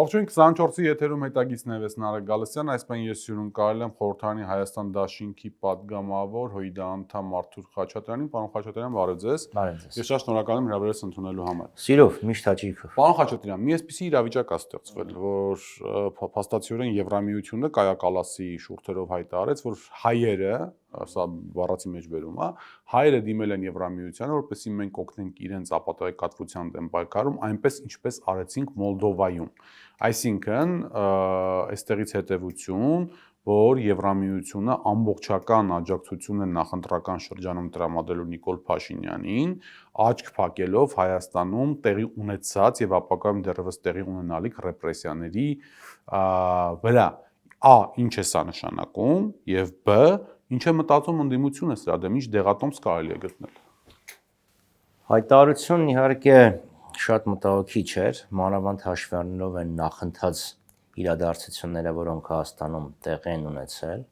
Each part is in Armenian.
Ողջույն 24-ի եթերում հետագիծն ես Նարեկ Գալստյան, այսպես ես հյուրում կարել եմ խորհրդարանի Հայաստան դաշինքի падգամավոր ՀՅԴ անդամ Արթուր Խաչատրյանին, պարոն Խաչատրյան, բարև ձեզ։ Ես շատ շնորհակալ եմ հրավերս ընդունելու համար։ Սիրով, միշտ հաճույքով։ Պարոն Խաչատրյան, մի այսպիսի իրավիճակ է ստեղծվել, որ փաստացիորեն Եվրամիությունը կայակալասի շուրթերով հայտարարեց, որ հայերը, սա բառացի մեջ բերում է, հայերը դիմել են Եվրամիությանը, որպեսզի մենք օգնենք իրենց ապատեգատվության դեմ պայքարում, այնպես ինչպես արեցինք Մոլդովայում։ Այսինքն, այստեղից հետևություն, որ Եվրամիությունը ամբողջական աջակցություն է նախընտրական շրջանում տրամադրելու Նիկոլ Փաշինյանին, աչք փակելով Հայաստանում տեղի ունեցած եւ ապագայում դեռևս տեղի ունենալիք ռեպրեսիաների վրա։ Ա. Ինչ է սա նշանակում եւ Բ. Ինչ է մտածում ընդդիմությունը սրա դեմ, ինչ դեղատոմս կարելի է գտնել։ Հայտարարությունն իհարկե շատ մտահոգիչ էր, մանավանդ հաշվի առնելով այն նախընթաց իրադարձությունները, որոնք Հայաստանում տեղի են ունեցել։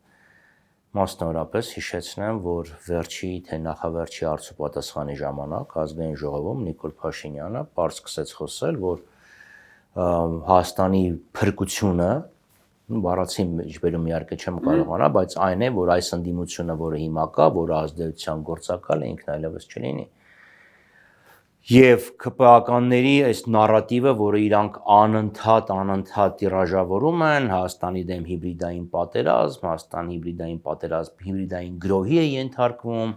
Մասնավորապես հիշեցնեմ, որ վերջի թե նախավերջի հարցուպատասխանի ժամանակ ազգային ժողովում Նիկոլ Փաշինյանը պարզ սկսեց խոսել, որ Հայաստանի փրկությունը բառացի մեջբերում իհարկե չեմ կարողանա, բայց այն է, որ այս ընդդիմությունը, որը հիմա կա, որը ազդեցության գործակալ է, ինքն այլևս չլինի։ Եվ ԿՊԱ-կանների այս նարատիվը, որը իրանք անընդհատ տիրաժավորում են, Հայաստանի դեմ հիբրիդային պատերազմ, Հայաստանի հիբրիդային գրոհի է ենթարկվում,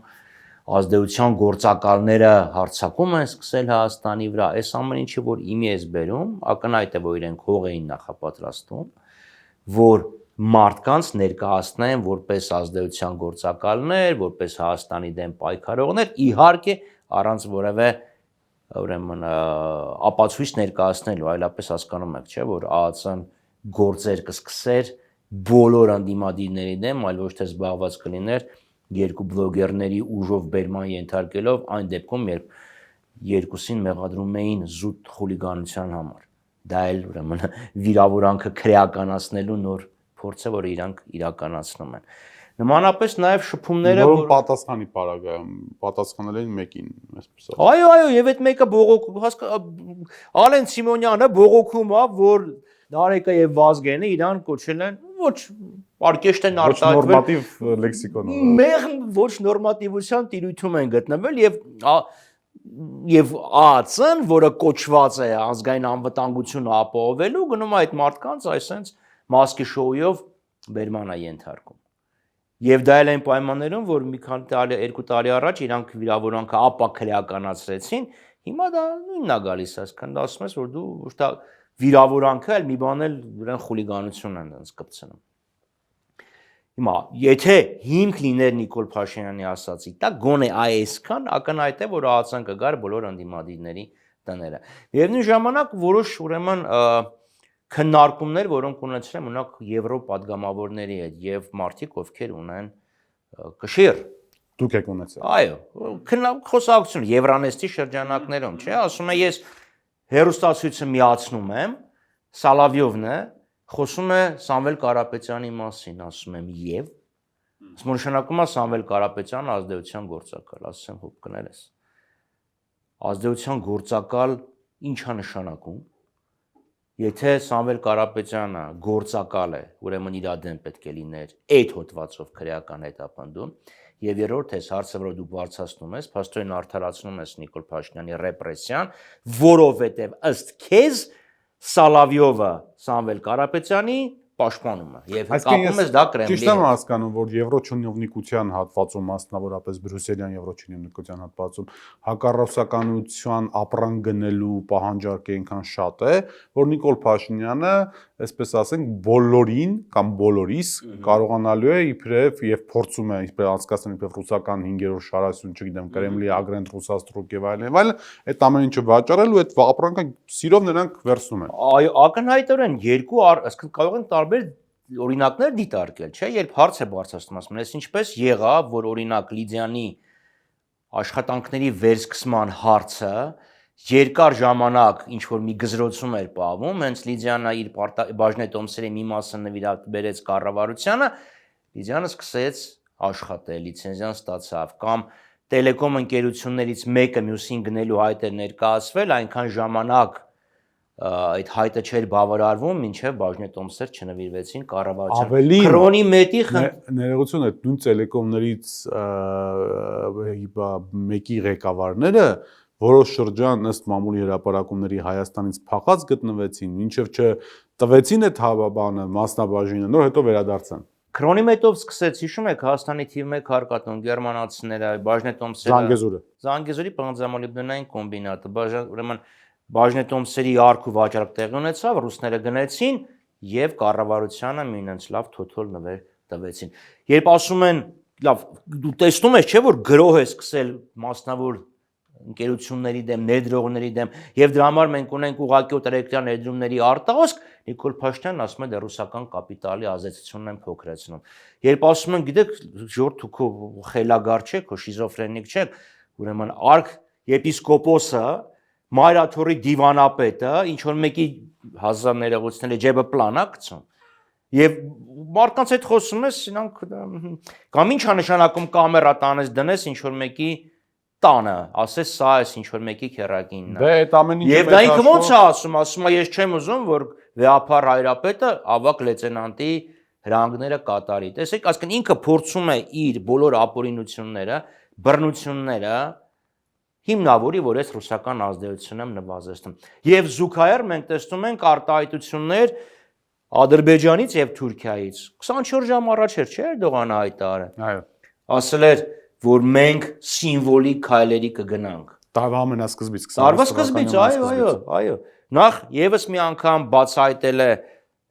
ազդեցության գործակալները հարձակում են սկսել Հայաստանի վրա, այս ամեն ինչը որ իմի ես բերում, ակնհայտ է, որ իրենք հող էին նախապատրաստում, որ մարդկանց ներկայացնեն որպես ազդեցության գործակալներ, որպես Հայաստանի դեմ պայքարողներ, իհարկե առանց որևէ ուրեմն ապացույց ներկայացնելու, այլապես հասկանում եք, չէ, որ ԱԱՑ-ն գործեր կսկսեր բոլոր անդիմադիրների դեմ, այլ ոչ թե զբաղված կլիներ երկու բլոգերների ուժով բերման ենթարկելով այն դեպքում, երբ երկուսին մեղադրում էին զուտ խուլիգանության համար։ Դա էլ ուրեմն վիրավորանքը քրեականացնելու նոր փորձ է, որը իրանք իրականացնում են։ Նմանապես նաև շփումները, որ պատասխանի պարագայում պատասխանել էին մեկին, այսպես ասած։ Այո, եւ այդ մեկը Ալեն Սիմոնյանը բողոքում է, որ Նարեկը եւ Վազգենը իրան կոչել են ոչ պարկեշտ են արտահայտվել, նորմատիվ լեքսիկոնով։ Մեղմ ոչ նորմատիվության տիրույթում են գտնվել եւ ԱԱՑ-ն, որը կոչված է ազգային անվտանգությունը ապահովելու, գնում է այդ մարդկանց այսպես մասկի շոուով բերման է ենթարկում։ Եւ դա էլ այն պայմաններում, որ մի քանի տարի, 2 տարի առաջ իրանք վիրավորանքը ապաքրեականացրեցին, հիմա դա նույնն է գալիս, այսինքն դա ասում ես, որ դու ոչ թե վիրավորանքը, այլ մի բան էլ իրեն խուլիգանություն են դրանց կպցնում։ Հիմա, եթե հիմք լիներ Նիկոլ Փաշինյանի ասացի, դա գոնե այսքան ակնհայտ է, որ ԱԱՑ-ն կգար բոլոր անդիմադիրների տները։ Միևնույն ժամանակ որոշ ուրեմն քննարկումներ, որոնք ունեցել են օրինակ եվրոպադգամավորների հետ եւ մարդիկ, ովքեր ունեն կշիռ։ Դուք եք ունեցել։ Այո, խոսակցություն Եվրանեստի շրջանակներում, չէ, ասում է ես հերոստացույցը միացնում եմ, Սալավյովն է, խոսում է Սամվել Կարապետյանի մասին, ասում եմ եւ նշանակում է Սամվել Կարապետյանը ազդեցության գործակալ, ասում եմ հոբ կներես։ Ազդեցության գործակալ ի՞նչ է նշանակում։ Եթե Սամվել Կարապետյանը գործակալ է, ուրեմն իր դեմ պետք է լիներ այդ հոդվածով քրեական հետապնդում, եւ երրորդ էս հարցը, որ դուք բարձրացնում ես, փաստորեն արդարացնում ես Նիկոլ Փաշինյանի ռեպրեսիան, որովհետեւ ըստ քեզ Սալավյովը Սամվել Կարապետյանի պաշտպանում է եւ կապում ես դա Կրեմլի հետ։ Ճիշտ եմ հասկանում, որ եվրոչինովնիկության հատվածում, մասնավորապես բրյուսելյան եվրոչինովնիկության հատվածում հակառուսականության ապրանք գնելու պահանջարկը այնքան շատ է, որ Նիկոլ Փաշինյանը, այսպես ասենք, բոլորին կամ բոլորիս կարողանալու է իբրև եւ փորձում է իբրև անցկացնել իբրև ռուսական 5-րդ շարասյուն, չգիտեմ, Կրեմլի ագրենտ ռուսաստրուկ եւ այլն, այդ ամեն ինչը վաճառելու այդ ապրանքը սիրով նրանք վերցնում են։ Այո, ակնհայտորեն երկու, այսինքն կարող են տարբեր օրինակներ դիտարկել, չէ, երբ հարց է բարձրացնում, ասում ես ինչպես եղավ, որ օրինակ Լիդիանի աշխատանքների վերսկսման հարցը երկար ժամանակ ինչ որ մի գզրոցում էր պահվում, հենց Լիդիանը իր բաժնետոմսերի մի մասը նվիրաբերեց կառավարությանը, Լիդիանը սկսեց աշխատել, լիցենզիան ստացավ, կամ տելեկոմ ընկերություններից մեկը մյուսին գնելու հայտ էր ներկայացվել, այնքան ժամանակ այդ հայտը չէր բավարարվում, մինչև Բաժնետոմսեր չնվիրվեցին կառավարության։ Ավելին, Քրոնի մետի ներողություն այդ նույն տելեկոմներից մեկի ղեկավարները որոշ շրջան ըստ մամուլի հրապարակումների Հայաստանից փախած գտնվեցին, մինչև չտվեցին այդ հավաբանը մասնաբաժինը, նոր հետո վերադարձան։ Քրոնի մետով սկսեց, հիշում եք, Հայաստանի թիվ 1 հարկատուն գերմանացիները, Բաժնետոմսերը, Զանգեզուրի պղնձամոլիբդենային կոմբինատը, ուրեմն Բաժնետոմսերի արք ու վաճառք տեղի ունեցավ, ռուսները գնեցին եւ կառավարությանը մինենց լավ թոթոլ նվեր տվեցին։ Երբ ասում են, լավ, դու տեսնում ես, չէ՞ որ գրոհ է սկսել մասնավոր ընկերությունների դեմ, ներդրողների դեմ, եւ դրա համար մենք ունենք ուղղակի օտարերկրյա ներդրումների արտահոսք, Նիկոլ Փաշինյանն ասում է դե ռուսական կապիտալի ազդեցությունն են փոքրացնում։ Երբ ասում են, գիտեք, ժողովուրդ դուք խելագար չեք, շիզոֆրենիկ չեք, ուրեմն արք եպիսկոպոսը, Մայրաթորի դիվանապետը, ինչ որ մեկի հազար ներողությունների ջեբը պլան է գցում։ Եվ մարդկանց հետ խոսում ես, իրանք կամ ի՞նչ է նշանակում կամերա տանես դնես ինչ որ մեկի տանը, ասես սա էս ինչ որ մեկի քերակինն է։ Դե այդ ամեն ինչը Եվ դա ինքը ո՞նց է ասում է ես չեմ ուզում որ վեհապար հայրապետը ավակ լեյտենանտի հրանգները կատարի։ Տեսեք, այսինքն ինքը փորձում է իր բոլոր ապօրինությունները, բռնությունները հիմնավորի, որ այս ռուսական ազդեցությունն եմ նվազեցնում։ Եվ զուգահեռ մենք տեսնում ենք արտահայտություններ Ադրբեջանից եւ Թուրքիայից։ 24 ժամ առաջ էր, չէ՞, Էրդողանը հայտարարել։ Այո։ Ասել էր, որ մենք սիմվոլիկ քայլերի կգնանք։ Տարվա ամենասկզբից 20 Տարվա սկզբից, այո։ Նախ եւս մի անգամ բացահայտել է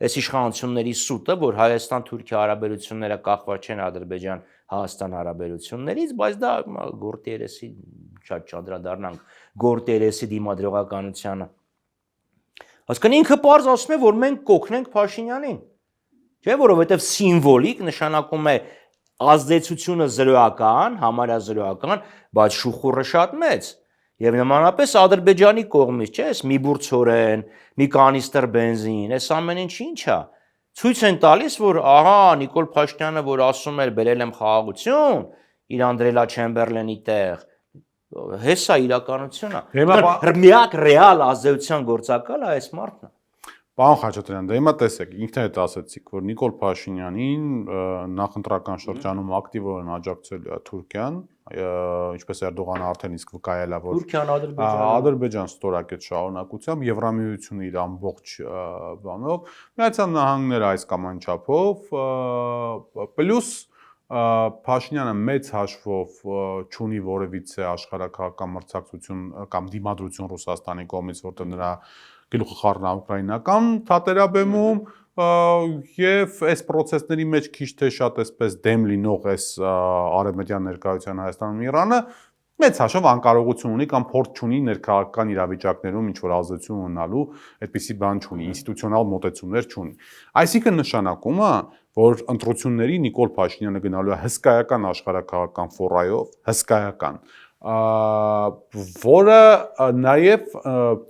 այս իշխանությունների սուտը, որ Հայաստան-Թուրքիա հարաբերությունները կախված չեն Ադրբեջան-Հայաստան հարաբերություններից, բայց դա գործերեսի շատ չանդրադառնանք գործերեսի դիմադրողականությանը։ Այսինքն ինքը պարզ ասում է, որ մենք կօգնենք Փաշինյանին։ Չէ՞, որովհետև սիմվոլիկ նշանակում է ազդեցությունը զրոյական, համարյա զրոյական, բայց շուխուրը շատ մեծ։ Եվ նմանապես Ադրբեջանի կողմից, չէ՞, մի բուրցորեն, մի կանիստր բենզին, այս ամեն ինչ է։ Ցույց են տալիս, որ ահա Նիկոլ Փաշինյանը, որ ասում էր բերել եմ խաղաղություն, իր Անդրելա Չեմբերլենի տեղ, հեսա իրականությունը։ Միակ ռեալ ազդեցության գործակալը այս մարդն է։ Պարոն Խաչատրյան, դե հիմա տեսեք, ինքն էլ ասացիք, որ Նիկոլ Փաշինյանին նախընտրական շրջանում ակտիվորեն աջակցել է Թուրքիան, ինչպես Էրդողանը արդեն իսկ վկայել է, որ Թուրքիան Ադրբեջան ստորակետ շարունակությամբ Եվրամիությունը իր ամբողջ բանով, Միացյալ Նահանգները այս կամ այն չափով, պլյուս Փաշինյանը մեծ հաշվով չունի որևիցե աշխարհակահաղական մրցակցություն կամ դիմադրություն Ռուսաստանի կողմից, որտեղ նրա գլուխը խառն է ուկրաինական թատերաբեմում եւ այս process-ների մեջ քիչ թե շատ այսպես դեմ լինող այս արևմտյան ներկայության Հայաստանում Իրանը մեծ հաշվով անկարողություն ունի կամ փորձ չունի ներքաղաքական իրավիճակներում ինչ որ ազդեցություն ունենալու այդպիսի բան չունի, ինստիտուցիոնալ մոտեցումներ չունի։ Այսինքն նշանակում է, որ ընտրությունների Նիկոլ Փաշինյանը գնալու է հսկայական աշխարհակահաղական ֆորայով, հսկայական, որը նաև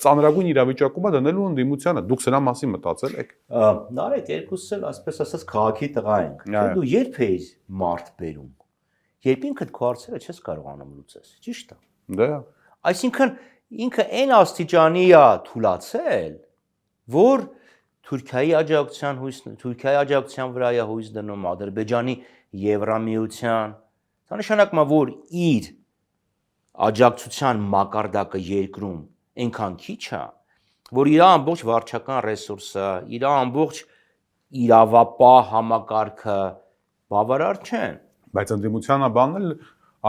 ծանրագույն իրավիճակում է դնելու ընդդիմությանը։ Դուք սրա մասին մտածել եք։ Նարեկ երկուսս էլ այսպես ասած քաղաքի տղա ենք։ Դու երբ էիր մարդ բերում։ Երբ ինքդ քո հարցերը չես կարողանում լուծես, ճիշտ է։ Դե։ Այսինքն ինքը այն աստիճանի է թուլացել, որ Թուրքիայի աջակցության վրա է հույս դնում, Ադրբեջանի Եվրամիության։ Դա նշանակում է, որ իր աջակցության մակարդակը երկրում այնքան քիչ է, որ իր ամբողջ վարչական ռեսուրսը, իր ամբողջ իրավապահ համակարգը բավարար չեն։ Բայց ընդդիմությանը բանն էլ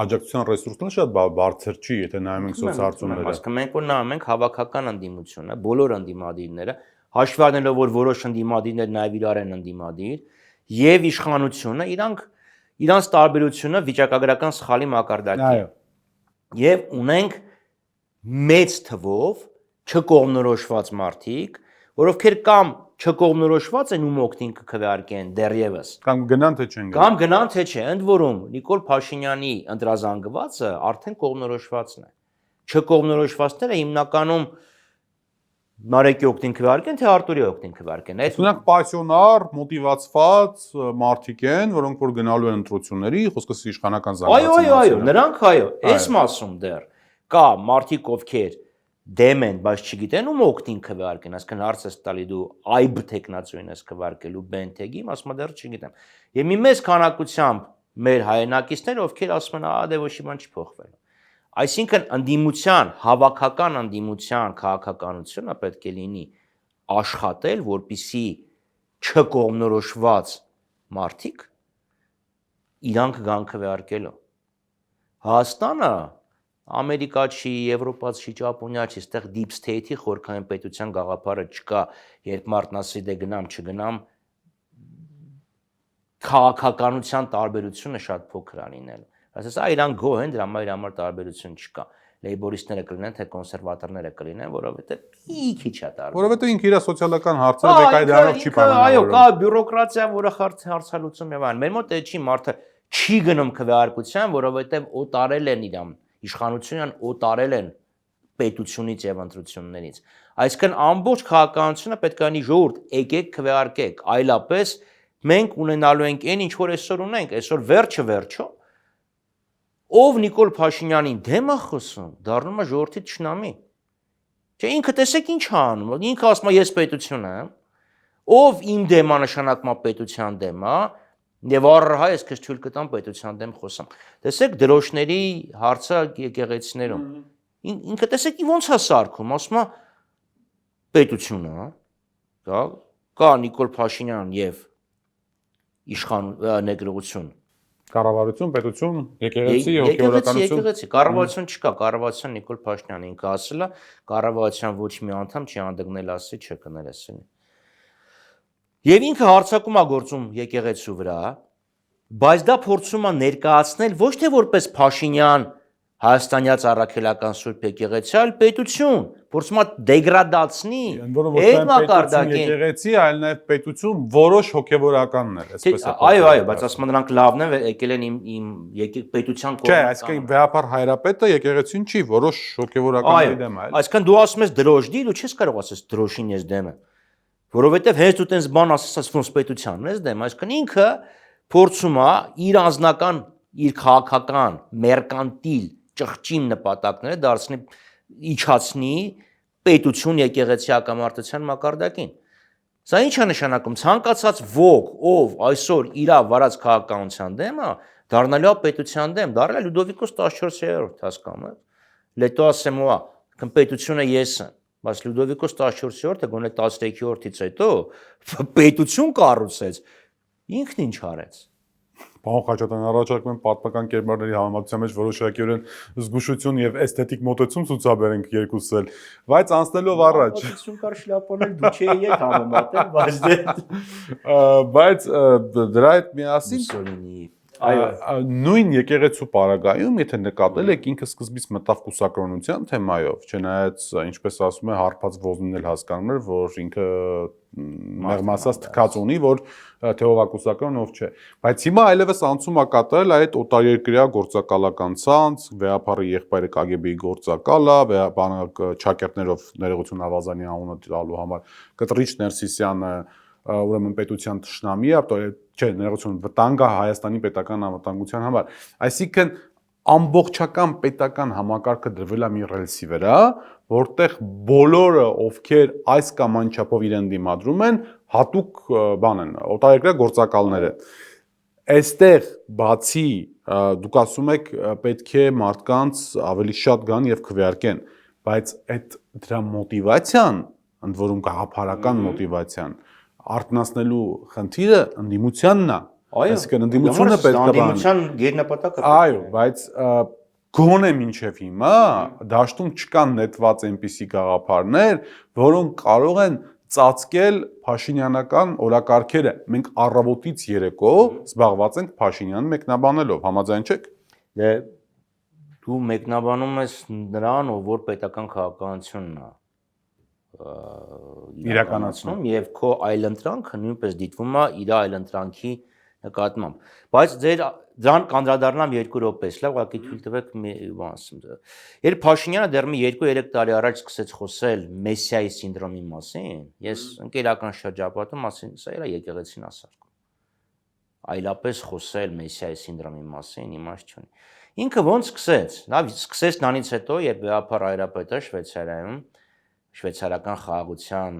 աջակցության ռեսուրսն էլ շատ բարձր չի, եթե նայում ենք սոցհարցումները։ Այսինքն մենք որ նայում ենք հավաքական ընդդիմությունը, բոլոր ընդդիմադիրները, հաշվի առնելով որ որոշ ընդդիմադիրներ նաև իրար են ընդդիմադիր, եւ իշխանությունը, իրանց տարբերությունը վիճակագրական սխալի մակարդակի։ Այո։ Եվ ունենք մեծ թվով չկողմնորոշված մարդիկ, որովքեր կամ չկողմնորոշված են ում օգտին կքվեարկեն դեռևս Կամ գնան թե չեն գնա։ Կամ գնան թե չէ, ընդ որում Նիկոլ Փաշինյանի ընտրազանգվածը արդեն կողմնորոշվածն է։ Չկողմնորոշվածները հիմնականում Նարեկի օգտին քվեարկեն, թե Արտուրի օգտին քվեարկեն։ Այդ Ունենք պասիոնար, մոտիվացված մարդիկ են, որոնք որ գնալու են ընտրությունների, խոսքս իշխանական զանգվածի Այո, նրանք այո, այս մասում դեռ կա մարդիկ, ովքեր դեմ են, բայց չգիտեն ում օգտին քվեարկեն, այսինքն հարց է տալի դու այբ տեխնացուին ես քվեարկելու բենթեգի, ասում դեռ չգիտեմ։ Եվ մի մեծ քանակությամբ մեր հայրենակիցներ, ովքեր ասում են, դե ոչ մի բան չի փոխվել։ Այսինքն ընդդիմության, հավաքական ընդդիմության քաղաքականությունը պետք է լինի աշխատել, որպիսի չկողմնորոշված մարդիկ իրանք գան քվեարկելու։ Հայաստանը ամերիկացի, եվրոպացի, ճապոնիացի, այստեղ deep state-ի խորքային պետության գաղափարը չկա, երբ մարդն ասի դե գնամ, չգնամ, քաղաքականության տարբերությունը շատ փոքր է լինելու։ Այսինքն իրանք գոհ են, դրա համար տարբերություն չկա։ Լեյբորիստները կլինեն, թե կոնսերվատորները կլինեն, որովհետև մի քիչ է տարբեր։ Որովհետև ինքը իր սոցիալական հարցերը մեկ այլ դրանով չի պայմանավորվում։ Այո, կա բյուրոկրատիա, որը հարցալուծում եւ այլն։ Մեր մոտ չի մարդը չի գնում քվեարկության, որովհետև օտարել են իրան իշխանությունն օտարել են պետությունից եւ ընտրություններից։ Այսինքն ամբողջ քաղաքականությունը պետք է լինի ժողովուրդ, եկեք քվեարկեք, այլապես մենք ունենալու ենք այն ինչ որ այսօր ունենք, այսօր վերջը ով Նիկոլ Փաշինյանին դեմ է խոսում, դառնում է ժողովրդի ճշնամի։ Չէ, ինքը տեսեք ինչ է անում, ինքը ասում է ես պետություն եմ, ով իմ դեմ է նշանակում է պետության դեմ է, եւ առհա ես քեզ թույլ կտամ պետության դեմ խոսամ։ Տեսեք դրոշների հարցը եկեղեցիներում։ Ինքը տեսեք ոնց է սարքում, ասում է պետությունը, դա կա Նիկոլ Փաշինյան եւ իշխան ներգրավություն Կառավարություն, պետություն, եկեղեցի, հոգեվորականություն։ Եկեղեցի, կառավարություն չկա, կառավարության Նիկոլ Փաշինյանն ինքը ասել է, կառավարության ոչ մի անդամ չի անդգնել ասի, չկնել ասի։ Եվ ինքը հարձակում է գործում եկեղեցու վրա, բայց դա փորձում է ներկայացնել ոչ թե որպես Փաշինյան հայաստանյաց առաքելական Սուրբ եկեղեցի, այլ պետություն, փորձում է դեգրադացնի այդ մակարդակին եկեղեցի, այլ նաև պետություն որոշ հոգեվորականներ, այսպես է։ Այո, բայց ասում նրանք լավն են, եկել են իմ պետության կողմից։ Չէ, այսինքն վեհապար հայրապետը եկեղեցին չի, որոշ հոգեվորականների դեմ է։ Այսինքն դու ասում ես դրոշի, դու չես կարող ասես դրոշին ես դեմ եմ, որովհետև հենց դու տես բան ասես ոնց պետությանն ես դեմ, այսինքն ինքը փորձում է իր անձնական, իր քաղաքական, մերկանտիլ ճղճին նպատակները դարձնի իջացնի պետություն եկեղեցի հակամարտության մակարդակին։ Սա ինչ է նշանակում, ցանկացած ոք, ով այսօր իր վարած քաղաքականության դեմ է, դառնալու է պետության դեմ, դառել է Լյուդովիկոս 14-րդ հասկանում, Լետո ասեմուա, պետությունը ես եմ, բայց Լյուդովիկոս 14-րդը գոնե 13-րդից հետո պետություն կառուցեց, ինքն ինչ արեց։ Պարոն Խաչատրյան, առաջարկում եմ պատմական կերպարների համեմատության մեջ որոշակիորեն զգուշություն եւ էսթետիկ մոտեցում ցուցաբերենք երկուս էլ, բայց անցնելով առաջ։ Պատմություն կար շլապոնել դու չէի հետ համեմատել, բայց դրա հետ միասին Այո, նույն եկեղեցու պարագայում, եթե նկատել եք, ինքը սկզբից մտավ կուսակրոնության թեմայով, չնայած ինչպես ասում է, հարբած ոզնն էլ հասկանում էր, որ ինքը մեղմասած թքած ունի, որ թե ով է կուսակրոն, ով չէ։ Բայց հիմա այլևս անցում է կատարել այդ օտարերկրյա գործակալական ցանց, վեհապարի եղբայրը KGB-ի գործակալ է, ճակերտներով ներողություն Ավազանի անունը տալու համար Կտրիչ Ներսիսյանը ուրեմն պետության ճշնամի է, չէ, ներողություն, վտանգ է Հայաստանի պետական անվտանգության համար։ Այսինքն ամբողջական պետական համակարգը դրվել է մի ռելսի վրա, որտեղ բոլորը, ովքեր այս կամ այն չափով իրեն դիմադրում են, հատուկ բան են, օտարերկրյա գործակալներ են։ Այստեղ բացի դուք ասում եք պետք է մարդկանց ավելի շատ գան եւ քվեարկեն, բայց այդ դրա մոտիվացիան, ընդ որում գաղափարական մոտիվացիան արտնասնելու խնդիրը ընդդիմությանն է։ Այսինքն ընդդիմությունը պետք է ընդդիմության գերնպատակը։ Այո, բայց գոնե մինչև հիմա դաշտում չկան նետված այնպիսի գաղափարներ, որոնք կարող են ծածկել Փաշինյանական օրակարգերը։ Մենք առավոտից երեկո զբաղված ենք Փաշինյանին մեկնաբանելով, համաձայն չեք։ Դե դու մեկնաբանում ես նրան, որ պետական քաղաքականությունն է իրականացնում եւ քո այլընտրանքը նույնպես դիտվում է իր այլընտրանքի նկատմամբ։ Բայց դրան կանդրադառնամ 2 րոպեից, լավ, ուղղակի թույլ տվեք մի բան ասեմ։ Երբ Փաշինյանը դեռ մի 2-3 տարի առաջ սկսեց խոսել Մեսիայի սինդրոմի մասին, ես ընկերական շրջապատում ասին, սա իր եկեղեցին ասարկում։ Այլապես խոսել Մեսիայի սինդրոմի մասին իմաստ չունի։ Ինքը ոնց սկսեց, լավ, սկսեց նրանից հետո, երբ Վեհապար հայրապետը Շվեյցարիայում շվեյցարական խաղաղության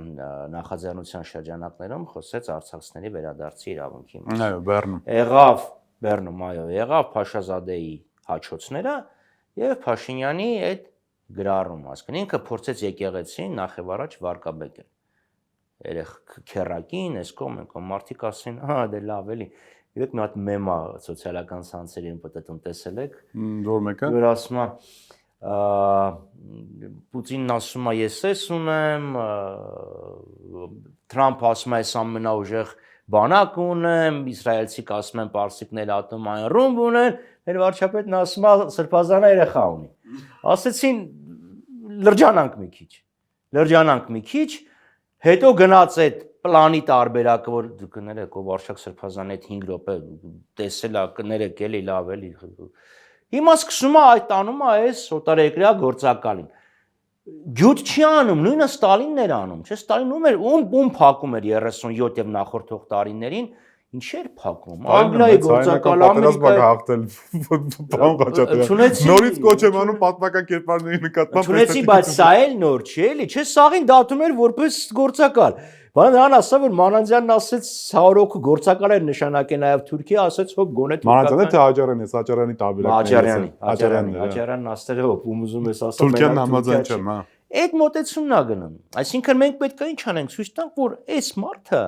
նախաձեռնության շրջանակներում խոսեց արցախցիների վերադարձի իրավունքի մասին։ Այո, Բեռնում։ Եղավ Բեռնում, այո, եղավ Փաշազադեի հաչոցները եւ Փաշինյանի այդ գրառումը, ասկան ինքը փորձեց եկեղեցին նախև առաջ վարկաբեկել։ Երեք քերակին, այս կողմ են կողմ մարդիկ ասին, հա դե լավ էլի։ Եկեք մի հատ մեմա սոցիալական ցանցերին պատտում տեսել եք։ Որ մեկը։ Որ ասում է Պուտինն ասում է ես էս ունեմ, Թրամփ ասում է ես ամենաուժեղ բանակ ունեմ, իսրայելցիք ասում են պարսիկներ ատոմային ռումբ ունեն, մեր վարչապետն ասում է սրբազան երեխա ունի։ Ասեցին լրջանանք մի քիչ, հետո գնաց այդ պլանի տարբերակը, որ կներեք, ով Արշակ Սրբազանի այդ 5 րոպե տեսել է, կներեք էլի լավ էլի։ Հիմա սկսում է այդ տանում է այս օտարերկրյա գործակալին։ Գյուտ չի անում, նույնը Ստալինն էր անում, չէ՞, Ստալինն ում փակում էր 37 եւ նախորդ տարիներին, ինչ էր փակում։ Անգլիայի գործակալ Ամերիկայի հաղթել բան Խաչատրյան։ Նորից կոչ եմ անում պատմական կերպարների նկատմամբ։ Չունեցի, բայց սա էլ նոր չի, էլի, չէ՞, սաղին դատում էր որպես գործակալ։ Բանը նրան ասա, որ Մանանձյանն ասեց 100 հոգու գործակալ էր նշանակե նաև Թուրքիա, ասեց հոп գոնե Մանանձյանը թե Աջարյանի տարբերակն է։ Աջարյանն ասել հոп ում ուզում ես ասել։ Թուրքիան համաձայն չեմ, հա։ Այդ մոտեցումն է գնում։ Այսինքն մենք պետք է ինչ անենք, ցույց տանք, որ այս մարդը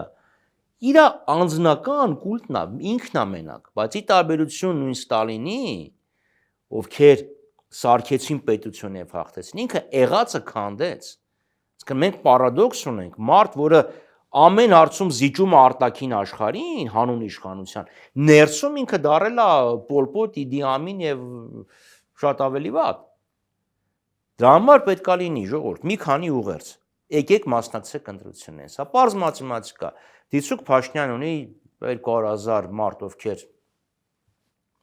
իր անձնական կուլտն է, ինքն է մենակ, բայց ի տարբերություն նույն Ստալինի, ովքեր սարքեցին պետություն եւ հաղթեցին, ինքը եղածը քանդեց։ Իսկ մենք պարադոքս ունենք, մարդ, որը ամեն հարցում զիջում է արտաքին աշխարհին, հանուն իշխանության, ներսում ինքը դարել է Պոլ Պոտ, Իդի Ամին եւ շատ ավելի վատ։ Դրա համար պետք է լինի ժողովուրդ, մի քանի ուղերձ։ Եկեք մասնակցեք ընտրություններին։ Սա պարզ մաթեմատիկա։ Դիցուք Փաշինյան ունի 200,000 մարդ, ովքեր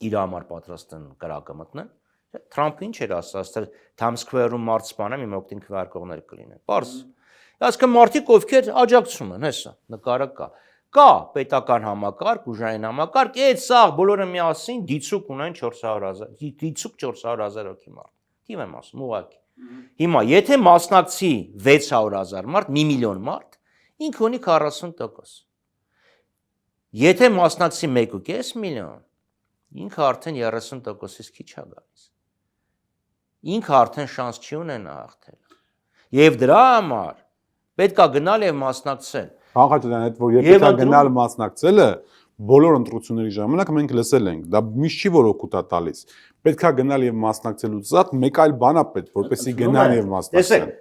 իր համար պատրաստ են կրակը մտնեն։ Թրամփը ինչ էր ասել, Times Square-ում մարդ սպանեմ, իմ օգտին քվեարկողներ կլինեն։ Պարզ։ Այսինքն մարդիկ, ովքեր աջակցում են, հեսա, նկարը կա։ Կա պետական համակարգ, ուժային համակարգ, այդ սաղ բոլորը միասին դիցուկ ունեն 400,000, դիցուկ 400,000 հոգի մարդ։ Թիվ եմ ասում, ուղղակի։ Հիմա, եթե մասնակցի 600,000 մարդ, 1 միլիոն մարդ, ինքը ունի 40%։ Եթե մասնակցի 1.5 միլիոն, ինքը արդեն 30%-ից քիչ է գալիս։ Ինքը արդեն շանս չի ունենա հաղթել։ Եվ դրա համար պետք է գնալ եւ մասնակցել։ Խաչատրյան, այդ որ եթե գնալ մասնակցելը բոլոր ընտրությունների ժամանակ մենք լսել ենք, դա միշտ չի որ օգուտ է տալիս։ Պետք է գնալ եւ մասնակցելուց զատ մեկ այլ բան է պետք, որպեսզի գնան եւ մասնակցեն։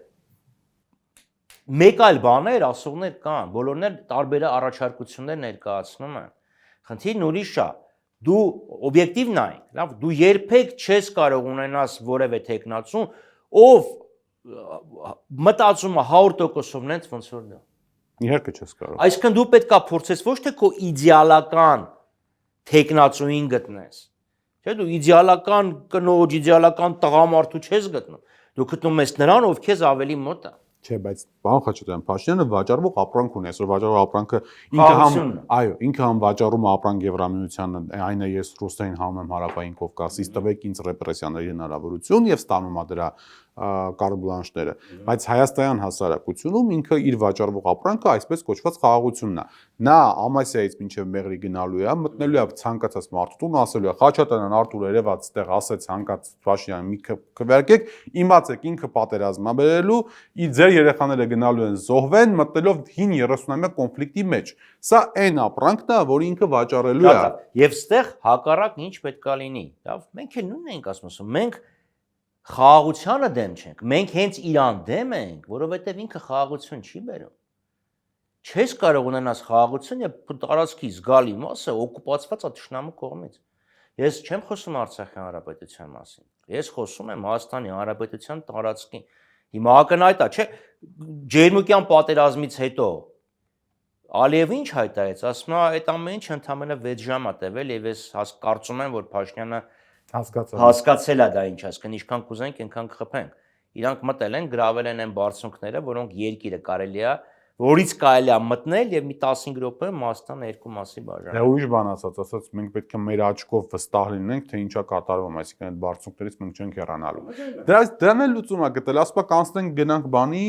Մեկ այլ բաներ ասողներ կան, բոլորն էլ տարբեր առաջարկություններ ներկայացնում են։ Խնդիրն ուրիշ է։ Դու օբյեկտիվ նայ, լավ, դու երբեք չես կարող ունենաս որևէ տեխնացու, ով մտածում է 100%-ով նենց ոնց որ դա։ Իհարկե չես կարող։ Այսինքն դու պետք է փորձես ոչ թե քո իդեալական տեխնացուին գտնես։ Չէ՞ դու իդեալական կնոջ, իդեալական տղամարդու չես գտնում։ Դու գտնում ես նրան, ով քեզ ավելի մոտ է։ Չէ, բայց բան Խաչատրյան, Փաշինյանը վաճառվող ապրանք ունի, այսօր վաճառվող ապրանքը ինքը համ, այո, ինքը համ վաճառում է ապրանք Եվրամիությանը, այն է ես Ռուսաստանին հանում եմ Հարավային Կովկասից, տվեք ինձ ռեպրեսիաների հնարավորություն եւ ստանում է դրա կարբլանշները, բայց հայաստանյան հասարակությունում ինքը իր վաճառվող ապրանքը այսպես կոչված խաղաղությունն է։ Նա Ամասիայից մինչև Մեղրի գնալու է, մտնելու է ցանկացած մարդու տուն, ասելու է Խաչատրյան Արտուրը երևաց այդտեղ ասեց ցանկաց Փաշինյան մի քվեարկեք, իմացեք ինքը պատերազմ է բերելու, իր ձեր երեխաները գնալու են զոհվեն, մտնելով 5-30-ամյա կոնֆլիկտի մեջ։ Սա այն ապրանքն է, որ ինքը վաճառելու է։ Եվ ստեղ հակառակն ինչ պետք է լինի։ Լավ, մենք էլ նույնն ենք ասում, մենք խաղաղությանը դեմ չենք, մենք հենց իրան դեմ ենք, որովհետև ինքը խաղաղություն չի բերում։ Չես կարող ունենաս խաղաղություն եւ տարածքի զգալի մասը օկուպացված է թշնամու կողմից։ Ես չեմ խոսում Արցախի հանրապետության մասին։ Ես խոսում եմ Հայաստանի հանրապետության տարածքի։ Հիմա ակնհայտ է, չէ՞, Ջերմուկյան պատերազմից հետո Ալիևը ինչ հայտարարեց, ասում է, այդ ամեն ինչը ընդամենը 6 ժամ է տևել եւ ես կարծում եմ, որ Փաշինյանը հասկացել է դա ինչ, այսինքն ինչքան կուզենք, այնքան կխփենք։ Իրանք մտել են, գրավել են այն բարձունքները, որոնք երկիրը կարելի է որից կարելի է մտնել եւ մի 15 րոպե մասთან երկու մասի Դա բաժանել։ ուրիշ բան ասած մենք պետք է մեր աչքով վստահ լինենք, թե ինչա կատարվում, այսինքն այդ բարձունքներից մենք չենք հեռանալու։ Դրան էլ լուծում է գտել, ասպա կանցնենք գնանք բանի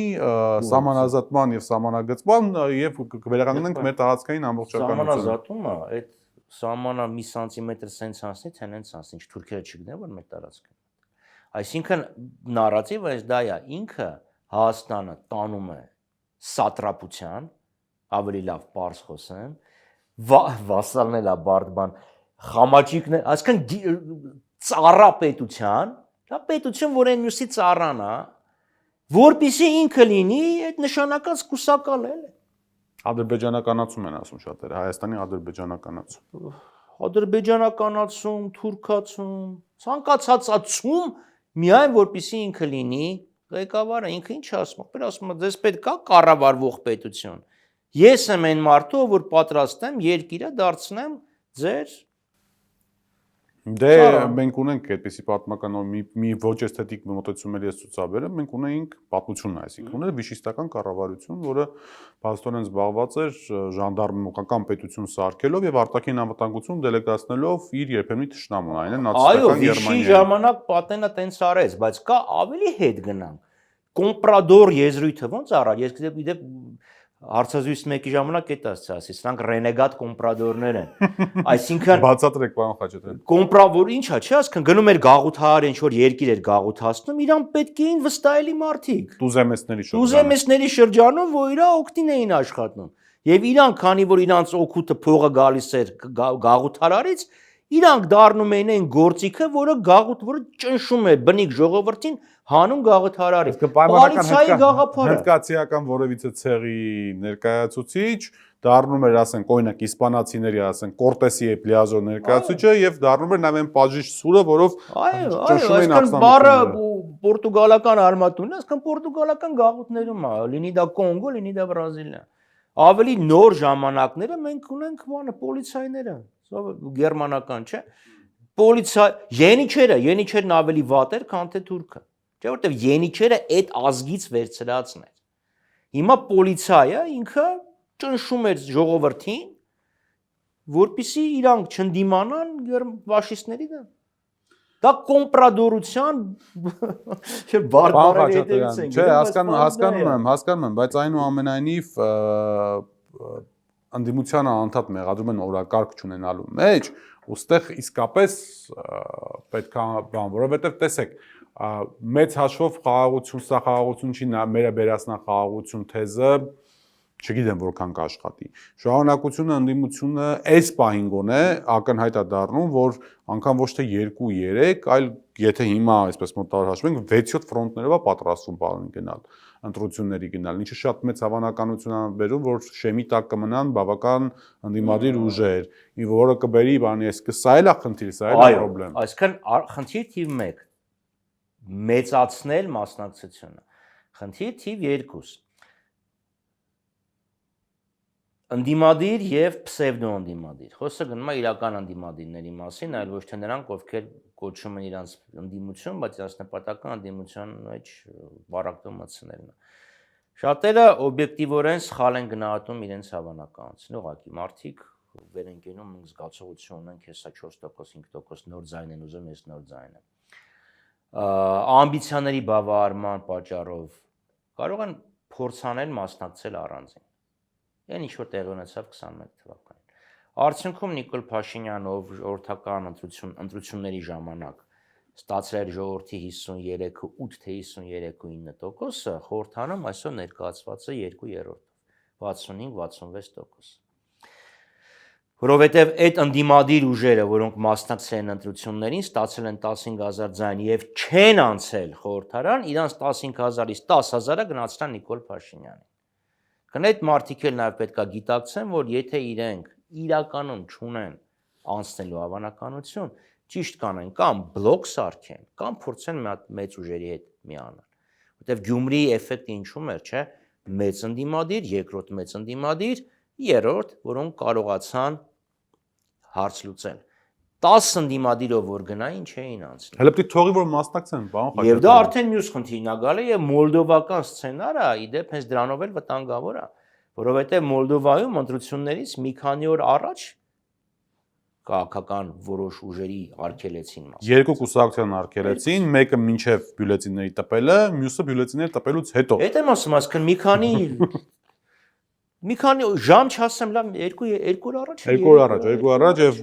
սահմանազատման եւ սահմանագծման եւ վերականգնենք մեր տարածքային ամբողջականությունը։ Սահմանազատումը այդ սահմանը մի սանտիմետր սենց անցնի, թե նենց անցնի, ինչ թուրքերը չգնեն, որ մեր տարածքը։ Այսինքն նարատիվը այս դա է, ինքը Հայաստանը տանում է սատրապության, ավելի լավ բարձ խոսեմ, վասալն էլ է բարդ բան, խամաճիկն է, այսինքն ծառա պետության, դա պետություն, որ այն մյուսի ծառան է, որպեսզի ինքը լինի այդ նշանակած կուսակալ էլ է։ Ադրբեջանականացում են ասում շատերը, Հայաստանի ադրբեջանականացում։ Ադրբեջանականացում, թուրքացում, ցանկացածացում միայն որպեսզի ինքը լինի ղեկավարը, ինքը ինչ ասում, որ ասում է, դες պետք է կառավարվող պետություն։ Ես եմ այն մարդը, որ պատրաստ եմ երկիրը դարձնեմ ձեր Դե մենք ունենք այդպիսի պատմական մի ոչ էսթետիկ մոտեցումների ցուցաբերեմ, մենք ունեինք պատմությունն, այսինքն ուներ վիշիստական կառավարություն, որը փաստորեն զբաղված էր ժանդարմական պետություն սարքելով եւ արտաքին անվտանգություն դելեգացնելով իր երբեմնի թշնամուն, այն է նացիստական Գերմանիայի։ Այո, վիշի ժամանակ պատենը տենց արեց, բայց կա ավելի հետ գնանք։ Կոմպրադոր եզրույթը ոնց արար, ես գիտեմ հարցազրույց մեկի ժամանակ էդ ասացի, սրանք ռենեգատ կոմպրադորներ են։ Այսինքն բացատրեք, պարոն Խաչատրյան։ կոմպրադոր ինչա, չէ՞, ասքան գնում էր գաղութահար ինչ որ երկիր էր գաղութացնում, իրան պետք էին վստահելի մարդիկ։ Տուզեմեսների շրջանում, որ իրա օգտին էին աշխատում։ Եվ իրանք, քանի որ իրանց օգուտը փողը գալիս էր գաղութարարից, իրանք դառնում էին այն գործիքը, որը ճնշում է բնիկ ժողովրդին հանուն գաղութարարի։ Պոլիցիայի գաղափարը։ Հնդկացիական որևիցե ցեղի ներկայացուցիչ դառնում էր, ասենք, օրինակ իսպանացիների, ասենք, Կորտեսի Էպլիազո ներկայացուցիչը եւ դառնում էր նաեւ այն բաժիշ սուրը, որով ճնշում էին այսքան բառը պորտուգալական արմատունն է, այսքան պորտուգալական գաղութներում է, լինի դա Կոնգո, լինի դա Բրազիլիա։ Ավելի նոր ժամանակները մենք ունենք բանը պոլիցայները, գերմանական, չէ՞։ Պոլիցա Ենիչերն ավելի վատ էր, քան թե թուրքը։ Չէ՞ որտեվ Ենիչերը այդ ազգից վերցրածն էր։ Հիմա պոլիցայը ինքը ճնշում էր ժողովրդին, որպեսզի իրանք չընդդիմանան ֆաշիստների դեմ։ Դա կոմպրադորության բարբարերի հետևից են։ Չէ, հասկանում եմ, բայց այնուամենայնիվ անդիմությանը անդադ մեղադրում են օրակարգ չունենալու մեջ, ուստեղ իսկապես պետք է բան, որովհետև տեսեք, մեծ հաշվով խաղաղություն, սա խաղաղություն չի, մերը բերացնա խաղաղություն թեզը չգիտեմ որքան կաշխատի։ Շահանակությունը, ընդդիմությունը այս պահին գոնե ակնհայտ է դառնում, որ անգամ ոչ թե 2-3, այլ եթե հիմա այսպես մոտավոր հաշվենք 6-7 ֆրոնտներով է պատրաստվում բան գնալ, ընտրությունների գնալ, ինչը շատ մեծ հավանականություն է բերում, որ շեմի տակ կմնան բավական ընդդիմադիր ուժեր, որը կբերի բանի, այսինքն սա էլ է խնդիր, սա էլ է խնդրեմ։ Այսինքն խնդիր թիվ 1 մեծացնել մասնակցությունը։ Խնդիր թիվ 2 ընդդիմադիր եւ պսևդո ընդդիմադիր։ Խոսքը գնում է իրական ընդդիմադիրների մասին, այլ ոչ թե նրանք, ովքեր կոչում են իրանց ընդդիմություն, բայց իրանց նպատակը ընդդիմության մեջ բարակտում մտցնելն է։ Շատերը օբյեկտիվորեն սխալ են գնահատում իրենց հավանականությունը։ Ուղղակի մարդիկ վեր են կենում, մենք զգացողություն ունենք, հեսա 4%, 5% նոր ձայն են ուզում, ես նոր ձայն եմ։ Ամբիցիաների բավարարման պատճառով կարող են փորձանել մասնակցել առանձին։ Այն ինչ որ տեղի ունեցավ 21 թվականին։ Արդյունքում Նիկոլ Փաշինյանով ժողովրդական ընտրությունների ժամանակ ստացել էր ժողովրդի 53-ը 8 թե 53.9%-ը, խորհրդանում այսօր ներկայացված է 2/3-ով 65-66%։ Որովհետև այդ ընդդիմադիր ուժերը, որոնք մասնակցել են ընտրություններին, ստացել են 15000 ձայն եւ չեն անցել խորհրդարան, իրանց 15000-ից 10000-ը գնացրան Նիկոլ Փաշինյանին։ Այդ մարդիկ էլ նաև պետք է գիտակցեն, որ եթե իրենք իրականում չունեն անցնելու հավանականություն, ճիշտ կանեն կամ բլոկ սարքեն, կամ փորձեն մեծ ուժերի հետ միանալ։ Որտեվ Գյումրիի էֆեկտը ինչու՞մ էր, չէ՞, մեծ ընդդիմադիր, երկրորդ մեծ ընդդիմադիր, երրորդ, որոնք կարողացան հարց լուծել։ 10 ընդդիմադիրով որ գնային չէին անցնի։ Հələ պետք է թողի որ մասնակցեն, բան Եվ դա արդեն մյուս խնդիրն է գալի եւ մոլդովական սցենարը, իդեպ հենց դրանով էլ վտանգավոր է, որովհետև Մոլդովայում ընտրություններից մի քանի օր առաջ քաղաքական որոշ ուժերի արգելեցին մաս։ Երկու կուսակցության արգելեցին, մեկը մինչև բյուլետենների տպելը, մյուսը բյուլետեններ տպելուց հետո։ Այդ եմ ասում, այսինքն մի քանի ժամ չասեմ, լավ 2 օր առաջ։ 2 օր առաջ եւ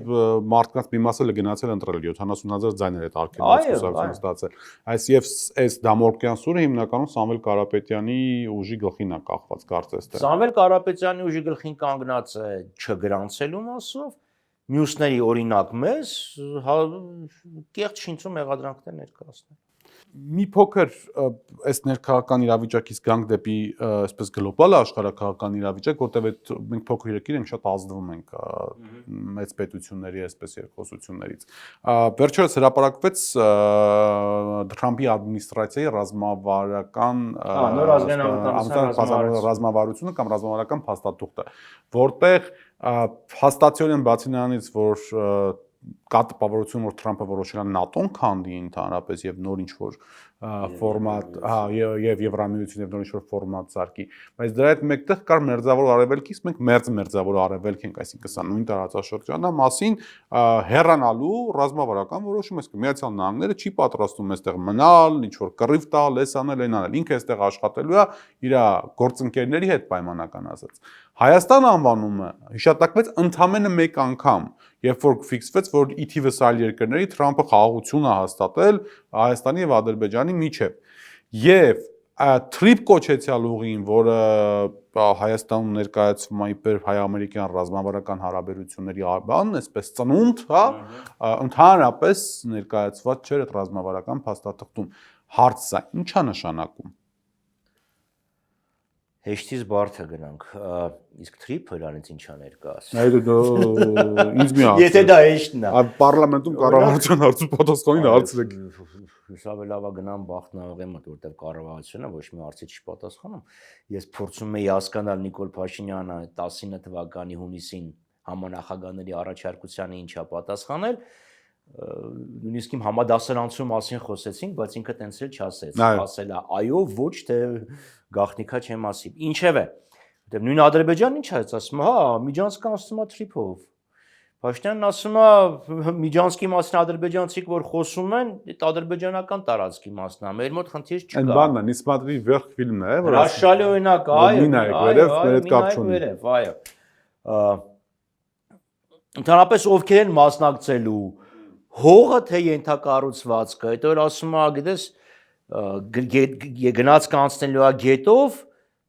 մարդկանց մի մասը գնացել ընտրել 70,000 ձայներ այդ արգելված կուսակցությունը ստացել։ Այս եւ այս Դամոկյան սուրը հիմնականում Սամվել Կարապետյանի ուժի գլխին է կախված կարծես թե։ Սամվել Կարապետյանի ուժի գլխին կանգնած է չգրանցելու մասով, մյուսների օրինակ մեզ կեղծ շինծու մեղադրանքներ ներկայացնել։ Մի փոքր այս ներքաղաքական իրավիճակից գանք դեպի այսպես գլոբալ աշխարհակաղական իրավիճակ, որտեղ այդ մենք փոքր երկիր ենք, շատ ազդվում ենք մեծ պետությունների այսպես երկխոսություններից։ Վերջերս հրապարակվեց Թրամփի administrացիայի ռազմավարական նոր ազգային ռազմավարությունը կամ ռազմավարական փաստաթուղթը, որտեղ հաստատորեն բացի նրանից, որ կա տպավորություն, որ Թրամփը որոշել է ՆԱՏՕ-ն քանդի ընդհանրապես եւ նոր ինչ-որ ֆորմատ, եւ Եվրամիություն եւ նոր ինչ-որ ֆորմատ սարքի, բայց դրա հետ մեկտեղ կար մերձավոր արևելքից, մենք մերձավոր արևելք ենք, այսինքն սա նույն տարածաշրջանը մասին հեռանալու ռազմավարական որոշում է, Միացյալ Նահանգները չի պատրաստում այստեղ մնալ, ինչ-որ կռիվ տալ, էս անել, այն անել, ինքը այստեղ աշխատելու է իր գործընկերների հետ պայմանական ասած։ Հայաստան անվանումը հիշատակվեց ընդամենը մեկ անգամ, երբ որ ֆիքսվեց, որ ի թիվս այլ երկրների Թրամփը խաղաղություն է հաստատել Հայաստանի եւ Ադրբեջանի միջեւ։ Եվ թրիփ կոչեցյալ ուղին, որը Հայաստանում ներկայացվում է իբր հայ-ամերիկյան ռազմավարական հարաբերությունների բան, այսպես ծնունդ, հա, ընդհանրապես ներկայացված չէր այդ ռազմավարական փաստաթղթում։ Հարցը ի՞նչ է նշանակում։ Հեշտից բարդը գնանք, իսկ թրիփը իրանից ինչա ներկայացնում։ Այդ ինձ մի հարց։ Եթե դա հեշտն է։ Պարլամենտում կառավարության հարցու պատասխանին հարցրեք։ Հուսով լավ է գնամ բախտնավեղի մոտ, որտեղ կառավարությունը ոչ մի հարցի չի պատասխանում։ Ես փորձում եի հասկանալ Նիկոլ Փաշինյանը 19 թվականի հունիսին համանախագահների առաջարկությանը ինչա պատասխանել, նույնիսկ իմ համադասարանցու մասին խոսեցինք, բայց ինքը տենց էլ չասեց, ասել է այո, ոչ թե գաղտնիքա չեմ ասի։ Ինչևէ, որտեղ նույն Ադրբեջանն ինչ է ասում, հա, Միջանցքը ասում է թրիփով։ Փաշինյանն ասում է Միջանցքի մասին ադրբեջանցիք որ խոսում են, այդ ադրբեջանական տարածքի մասն է, մեր մոտ խնդիր չկա։ Այն բանն է, Նիսմատրի վերջ ֆիլմն է, որ հրաշալի օրինակ, այո, այո։ Ընդհանրապես ովքեր են մասնակցելու, հողը թե ենթակառուցվածքը, այդ որ ասում է, գիտես, գնաց կանցնելու է գետով,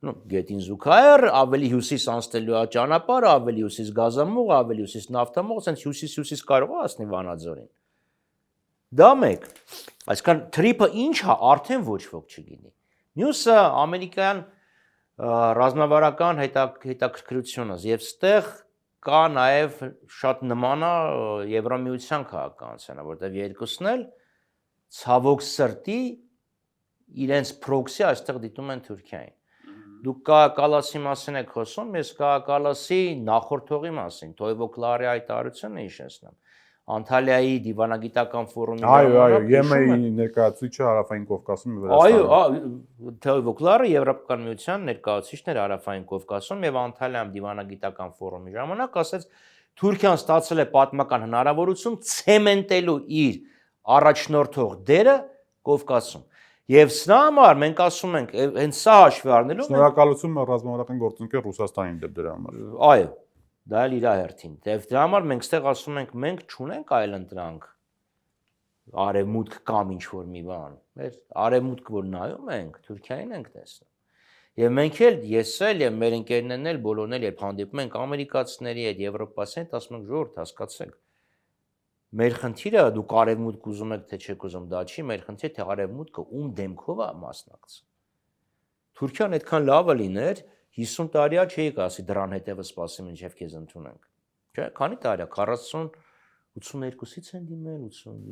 գետին զուգահեռ, ավելի հյուսիս անցնելու է ճանապարհը, ավելի հյուսիս գազամուղ, ավելի հյուսիս նավթամուղ, ասենց հյուսիս կարող է ասնի Վանաձորին։ Դա մեկ։ Այսինքն թրիփը ինչ է, արդեն ոչ ոք չգիտի։ Մյուսը ամերիկյան ռազմավարական հետաքրքրությունը, եւ ստեղ կա նաեւ շատ նման է Եվրամիության քաղաքականությանը, որտեղ երկուսն էլ ցավոք սրտի իրենց պրոքսի այստեղ դիտում են Թուրքիային։ Դուք Կալասի մասին եք խոսում, ես Կալասի նախորդողի մասին, Թոյվոկլարի հայտարարությունը հիշեցնեմ։ Անտալիայի դիվանագիտական ֆորումի ԵՄ-ի ներկայացուցիչը Հարավային Կովկասում Վրաստանում։ Այո, Թոյվոկլարը Եվրոպական միության ներկայացուցիչն էր Հարավային Կովկասում եւ Անտալիայում դիվանագիտական ֆորումի ժամանակ ասեց Թուրքիան ստացել է պատմական հնարավորություն ցեմենտելու իր առաջնորդող դերը Կովկասում։ Եվ սրա համար մենք ասում ենք, հենց սա հաշվի առնելով շնորհակալություն ռազմավարական գործընկեր Ռուսաստանին դրա համար։ Այո, դա էլ իր հերթին։ Դրա համար մենք ստեղ ասում ենք, մենք չունենք այլ ընտրանք արևմուտք կամ ինչ որ մի բան։ Մեր արևմուտք որ նայում ենք, Թուրքիային ենք տեսնում։ Եվ մենք էլ ես էլ եւ մեր ընկերներն էլ բոլորն էլ երբ հանդիպում ենք ամերիկացիների հետ, եվրոպացիների հետ, ասում ենք ժողովուրդ հասկացեք։ Մեր խնդիրը դուք արևմուտք ուզում եք թե չեք ուզում, դա չի, մեր խնդիրը թե արևմուտքը ում դեմքով է մասնակցում։ Թուրքիան այդքան լավը լիներ, 50 տարի չէի ասի դրան հետևը սպասի մինչև քեզ ընդունենք։ Չէ, քանի տարի է 40 82-ից են դիմել,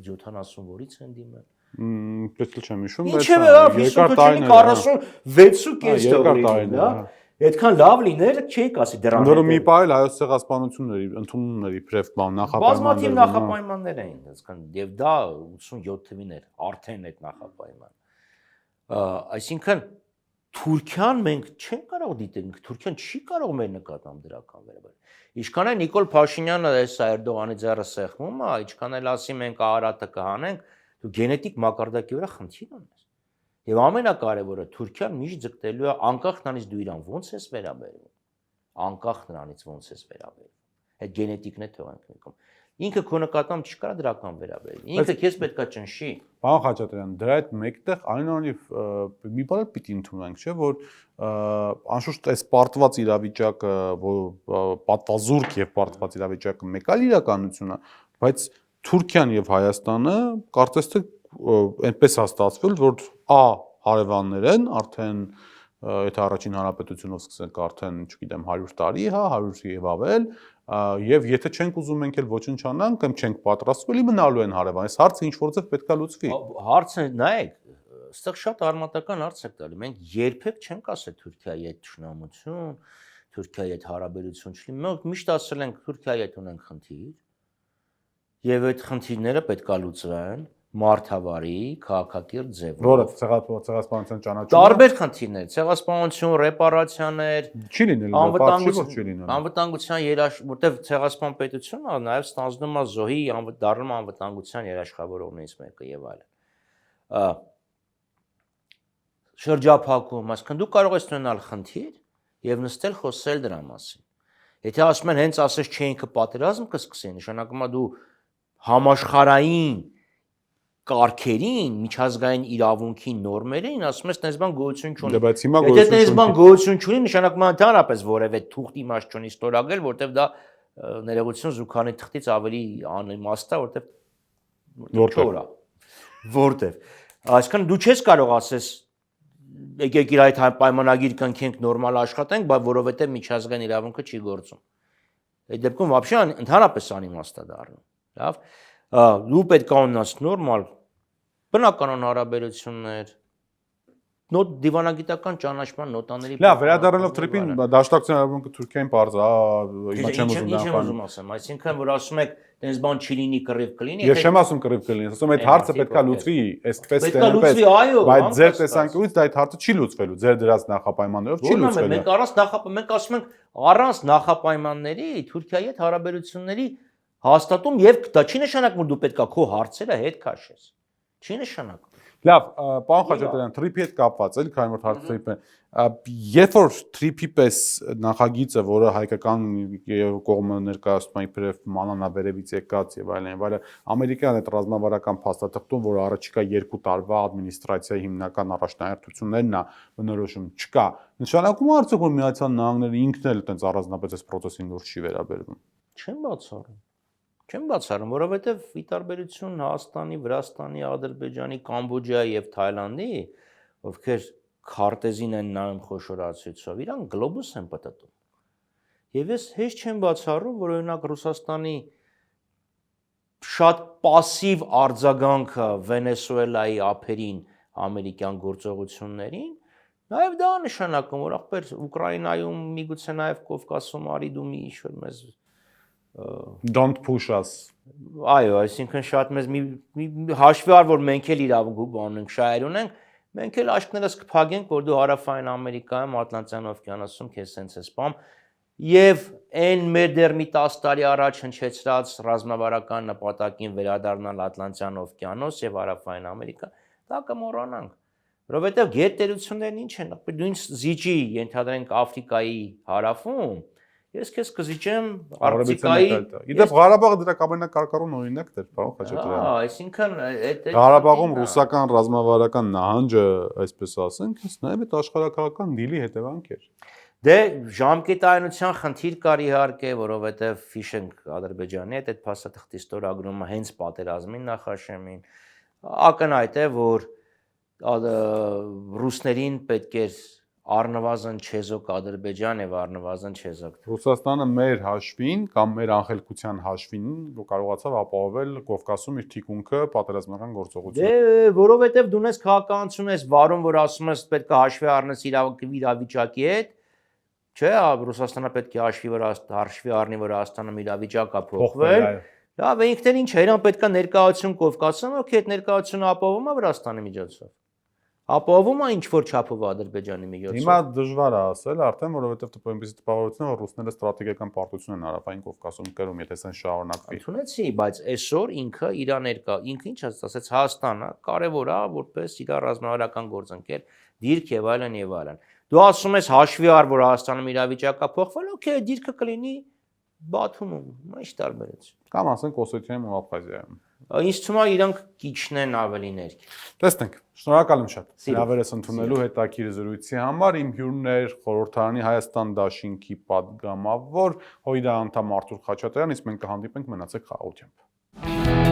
70 որից են դիմել։ Պետք չեմ հիշում, բայց երկար տարիներ 46.5 տարի, հա։ Այդքան լավ լիներ, չէի ասի դրան։ Որը մի պահ հայոց ցեղասպանությունների, ընդունումների իբրև բան նախապայմաններ։ Բազմաթիվ նախապայմաններ էին, այսինքն եւ դա 87 թվին էր, արդեն այդ նախապայման։ Այսինքն Թուրքիան մենք չենք կարող դիտենք, Թուրքիան չի կարող մեր նկատմամբ դրական վերաբերել։ Ինչքան է Նիկոլ Փաշինյանը այս Էրդողանի ձեռը սեղմում է, ինչքան էլ ասի մենք Արարատը կհանենք, դու գենետիկ մակարդակի վրա խնդիր ունես։ Եվ ամենակարևորը Թուրքիան միշտ ձգտելու է անկախ նրանից դու իրան ո՞նց ես վերաբերվում, անկախ նրանից ո՞նց ես վերաբերվում։ Այդ գենետիկն է թողանք նկում։ Ինքը քո նկատմամբ չի կարող դրական վերաբերել։ Ինքը քեզ պետքա ճնշի։ Պարոն Խաչատրյան, դրա հետ մեկտեղ այնուամենայնիվ մի բան պիտի ընդունենք, չէ՞, որ անշուշտ այս պարտված իրավիճակը, որ պատվազուրկ եւ պարտված իրավիճակը մեկ այլ իրականություն է, բայց Թուրքիան եւ Հայաստանը կարծես թե այնպես է ստացվել, որ հարևաններ են, արդեն եթե առաջին հանրապետությունով սկսենք արդեն, չգիտեմ, 100 տարի, հա, 100 եւ ավել, եւ եթե չենք ուզում մենք էլ ոչնչանանք, կամ չենք պատրաստվել, մնալու են հարևան։ Այս հարցը ինչ որտեղ պետքա լուծվի։ Հարցը նայեք, այստեղ շատ արմատական հարց է տալի։ Մենք երբեք չենք ասել Թուրքիայի հետ ճշնամություն, Թուրքիայի հետ հարաբերություն չլինի։ Մենք միշտ ասել ենք Թուրքիայի հետ ունենք խնդիր, եւ այդ խնդիրները պետքա լուծվեն մարդավարի, քաղաքակիրթ ձևով։ Որը ցեղասպանության ճանաչումը։ Տարբեր խնդիրներ, ցեղասպանություն, ռեպարացիաներ, չի լինելու, անվտանգության որտեղ ցեղասպան պետությունը նաև ստանձնում է զոհի դառնում անվտանգության երաշխավորողներից մեկը եւ այլն։ Շրջափակում, այսինքն դու կարող ես ունենալ խնդիր եւ նստել խոսել դրա մասին։ Եթե ասում են հենց ասես չենք պատերազմ կսկսի, նշանակում է դու համաշխարհային կարգերին, միջազգային իրավունքի նորմերին, ասում ես, տես բան գոյություն չունի։ Դե բայց հիմա եթե տես բան գոյություն չունի, նշանակում է ընդհանրապես որևէ թուղթ իմաստ չունի ստորագրել, որտեվ դա ներողություն Զուքանի թղթից ավելի անիմաստ է, որտեվ որտեվ այսինքն դու չես կարող ասես եկեք իր այդ պայմանագիր կնքենք նորմալ աշխատենք, բայց որովհետեւ միջազգային իրավունքը չի գործում։ Այդ դեպքում вообще ընդհանրապես անիմաստ է դառնում։ Լավ, դու պետք է ունենաս նորմալ բնականon հարաբերություններ, նոտ դիվանագիտական ճանաչման նոտաների։ Լավ, վերադառնալով տրիպին, դաշնակցության արարմունքը Թուրքիային բարձ է, հիմա չեմ ուզում դա ասեմ, այսինքն որ ասում եք, տես բան չի լինի, կռիվ կլինի։ Ես չեմ ասում կռիվ կլինի, ասում եմ այդ հարցը պետքա լուծվի, այսպես ստենպես, բայց ձեր տեսանկյունից դա այդ հարցը չի լուծվելու, ձեր դրած նախապայմաններով չի լուծվելու։ Մենք մենք ասում ենք առանց նախապայմանների Թուրքիայի հետ հարաբերությունների հաստատում եւ դա չի նշանակում որ դու պետքա քո հարցերը հետ քաշես։ Չի նշանակում։ Լավ, պարոն Խաչատրյան, տրիպի հետ կապված էլի, քանի որ հարցը տրիպ է։ Երբ որ տրիպի պես նախագիծը, որը հայկական կողմը ներկայացնում է իբրև մանանավերևից եկած եւ այլն, ամերիկյան այդ ռազմավարական փաստաթղթում, որ առաջիկա 2 տարվա ադմինիստրացիայի հիմնական առաջնահերթություններն է բնորոշում, չկա։ Նշանակում է արդյոք որ Միացյալ Նահանգները ինքն էլ այդպես առանձնապես այս process-ին լուրջ չի վերաբերվում։ Չեմ բացառում, որովհետև ի տարբերություն Հայաստանի, Վրաստանի, Ադրբեջանի, Կամբոջայի եւ Թայլանդի, ովքեր քարտեզին են նայում խոշորացույցով, իրան գլոբուս են պատտում։ Եվ ես հեշտ չեմ բացառում, որ օրինակ Ռուսաստանի շատ пассив արձագանքը Վենեսուելայի ափերին ամերիկյան գործողություններին, նաեւ դա նշանակում, որ ախպեր Ուկրաինայում միգուցե նաեւ Կովկասում արի դու մի ինչ-որ մեզ Don't push us։ Այո, այսինքն շատ մեզ մի հաշվի առ որ մենք էլ իրավունք ունենք, շահեր ունենք, մենք էլ աշկներս կփակենք, որ դու հարավային Ամերիկայում, Ատլանտյան օվկիանոսում քեզ սենց ես բամ, եւ այն մեր դեռ մի 10 տարի առաջ հնչեցրած ռազմավարական նպատակին վերադառնալ Ատլանտյան օվկիանոս եւ հարավային Ամերիկա, դա կմոռանանք։ Որովհետեւ գերտերություններն ինչ են, դու ինձ զիջի ենթադրենք Աֆրիկայի հարավում, ես քեզ կզիջեմ Արկտիկայի։ Իդեպ Ղարաբաղը դրա ամենակարկառուն օրինակն էր, պարոն Խաչատրյան։ Այսինքն այդ Ղարաբաղում ռուսական ռազմավարական նահանջը, այսպես ասենք, նաեւ այդ աշխարհակաղակական դիլի հետևանք էր։ Դե ժամկետայնության խնդիր կար իհարկե, որովհետեւ Ֆիշենք Ադրբեջանի հետ այդ փաստաթղթի ստորագրումը հենց պատերազմին նախաշեմին ակնհայտ է, որ ռուսներին պետք էր առնվազն չեզոք Ադրբեջան եւ առնվազն չեզոք Ռուսաստանը մեր հաշվին կամ մեր անխելքության հաշվին կարողացավ ապահովել Կովկասում իր թիկունքը պատերազմական գործողություն։ Դե որովհետեւ դու ունես քաղաքականություն ես վարում, որ ասում ես պետք է հաշվի առնես իրավիճակի հետ, չէ, Ռուսաստանը պետք է հաշվի առնի, որ Հայաստանում իրավիճակը փոխվել։ Լավ, ինքն ինչ է, իրան պետք է ներկայացություն Կովկասում, օքեյ, այդ ներկայությունը ապահովում է Վրաստանի միջոցով։ ապահովում է ինչ որ չափով Ադրբեջանի միջոցով։ Հիմա դժվար է ասել, արդեն որովհետև այնպեսի տպավորություն է, որ ռուսները ստրատեգիական պարտություն են Հարավային Կովկասում կրում, եթե սեն շարունակվի։ Ընդունեցի, բայց այսօր ինքը իր ներկա, ինքը ինչ ասած Հայաստանը կարևոր է որպես իր ռազմավարական գործընկեր, դիրք եւ այլն եւ այլն։ Դու ասում ես հաշվի առ որ Հայաստանում իրավիճակը փոխվել, օքեյ, դիրքը կլինի Բաթումում, ի՞նչ տարբերություն։ Կամ ասենք Օսեթիայում ու Աբխազիայում։ Ինձ թվում է իրանք կիչնեն ավելի ներքին։ Տեսնենք։ Շնորհակալ եմ շատ։ Սիրով։ Հրավերս ընդունելու հետաքրքիր զրույցի համար իմ հյուրն էր խորհրդարանի Հայաստան դաշինքի падգամավոր Հույդա անդամ Արթուր Խաչատրյան, իսկ մենք կհանդիպենք մնացեք խաղաղությամբ։